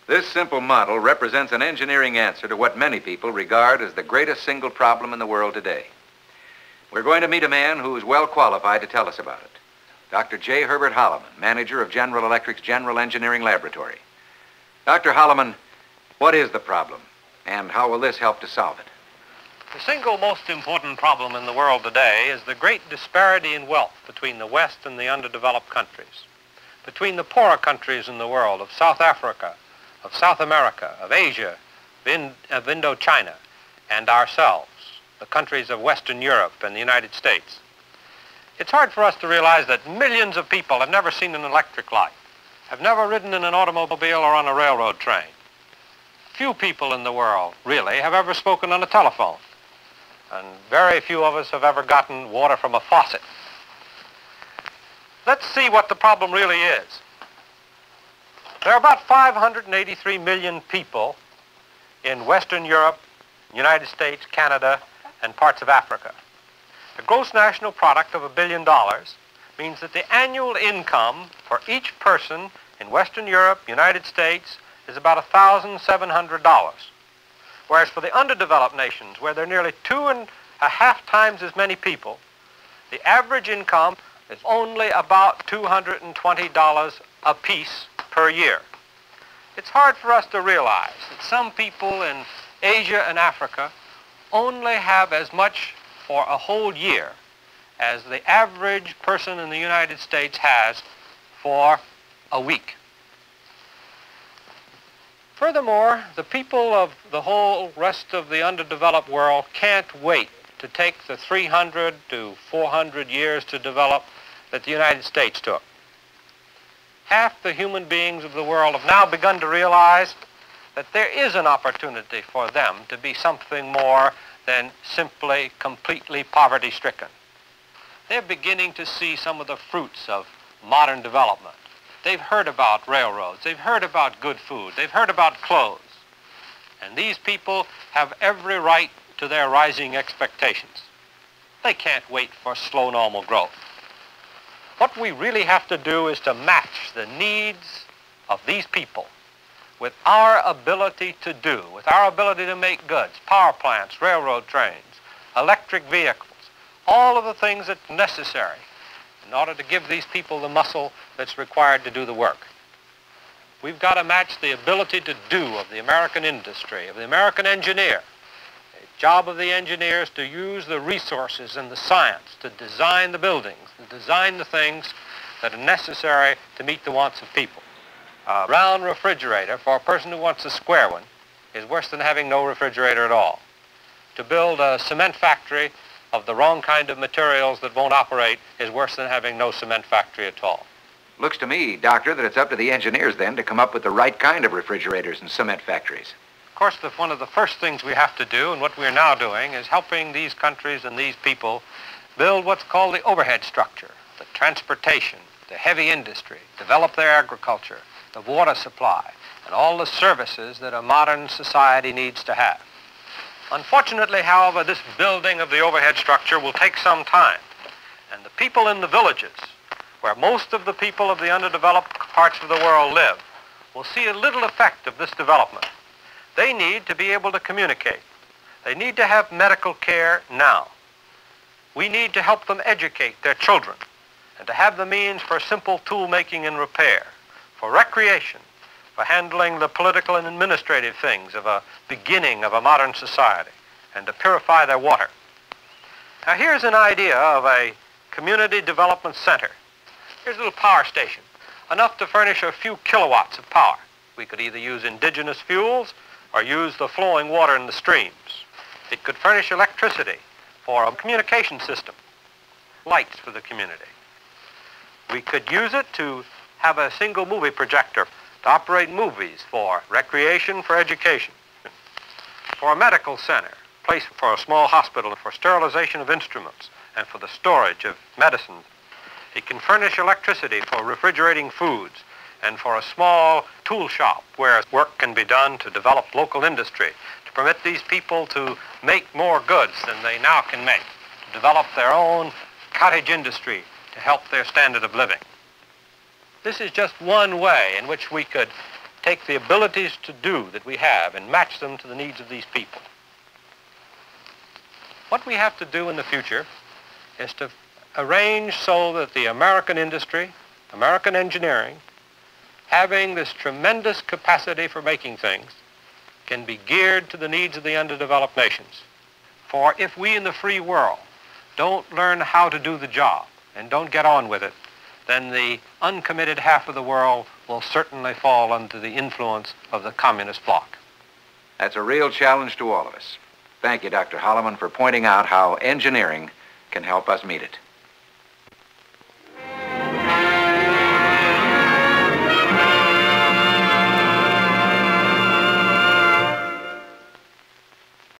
This simple model represents an engineering answer to what many people regard as the greatest single problem in the world today. We're going to meet a man who is well qualified to tell us about it. Dr. J. Herbert Hollman, manager of General Electric's General Engineering Laboratory. Dr. Hollman, what is the problem, and how will this help to solve it? The single most important problem in the world today is the great disparity in wealth between the West and the underdeveloped countries, between the poorer countries in the world of South Africa, of South America, of Asia, of Indochina, and ourselves, the countries of Western Europe and the United States. It's hard for us to realize that millions of people have never seen an electric light, have never ridden in an automobile or on a railroad train. Few people in the world, really, have ever spoken on a telephone, and very few of us have ever gotten water from a faucet. Let's see what the problem really is. There are about 583 million people in Western Europe, United States, Canada, and parts of Africa. The gross national product of $1 billion means that the annual income for each person in Western Europe, United States, is about $1,700. Whereas for the underdeveloped nations, where there are nearly 2.5 times as many people, the average income is only about $220 apiece per year. It's hard for us to realize that some people in Asia and Africa only have as much for a whole year as the average person in the United States has for a week. Furthermore, the people of the whole rest of the underdeveloped world can't wait to take the 300 to 400 years to develop that the United States took. Half the human beings of the world have now begun to realize that there is an opportunity for them to be something more than simply completely poverty-stricken. They're beginning to see some of the fruits of modern development. They've heard about railroads, they've heard about good food, they've heard about clothes. And these people have every right to their rising expectations. They can't wait for slow normal growth. What we really have to do is to match the needs of these people with our ability to do, with our ability to make goods, power plants, railroad trains, electric vehicles, all of the things that are necessary in order to give these people the muscle that's required to do the work. We've got to match the ability to do of the American industry, of the American engineer. The job of the engineer is to use the resources and the science to design the buildings, to design the things that are necessary to meet the wants of people. A round refrigerator for a person who wants a square one is worse than having no refrigerator at all. To build a cement factory of the wrong kind of materials that won't operate is worse than having no cement factory at all. Looks to me, Doctor, that it's up to the engineers then to come up with the right kind of refrigerators and cement factories. Of course, one of the first things we have to do, and what we're now doing, is helping these countries and these people build what's called the overhead structure, the transportation, the heavy industry, develop their agriculture, the water supply, and all the services that a modern society needs to have. Unfortunately, however, this building of the overhead structure will take some time, and the people in the villages, where most of the people of the underdeveloped parts of the world live, will see a little effect of this development. They need to be able to communicate. They need to have medical care now. We need to help them educate their children and to have the means for simple tool making and repair, for recreation, for handling the political and administrative things of a beginning of a modern society, and to purify their water. Now here's an idea of a community development center. Here's a little power station, enough to furnish a few kilowatts of power. We could either use indigenous fuels or use the flowing water in the streams. It could furnish electricity for a communication system, lights for the community. We could use it to have a single movie projector to operate movies for recreation, for education, for a medical center, place for a small hospital, for sterilization of instruments, and for the storage of medicines. It can furnish electricity for refrigerating foods, and for a small tool shop where work can be done to develop local industry, to permit these people to make more goods than they now can make, to develop their own cottage industry to help their standard of living. This is just one way in which we could take the abilities to do that we have and match them to the needs of these people. What we have to do in the future is to arrange so that the American industry, American engineering, having this tremendous capacity for making things, can be geared to the needs of the underdeveloped nations. For if we in the free world don't learn how to do the job and don't get on with it, then the uncommitted half of the world will certainly fall under the influence of the communist bloc. That's a real challenge to all of us. Thank you, Dr. Hollman, for pointing out how engineering can help us meet it.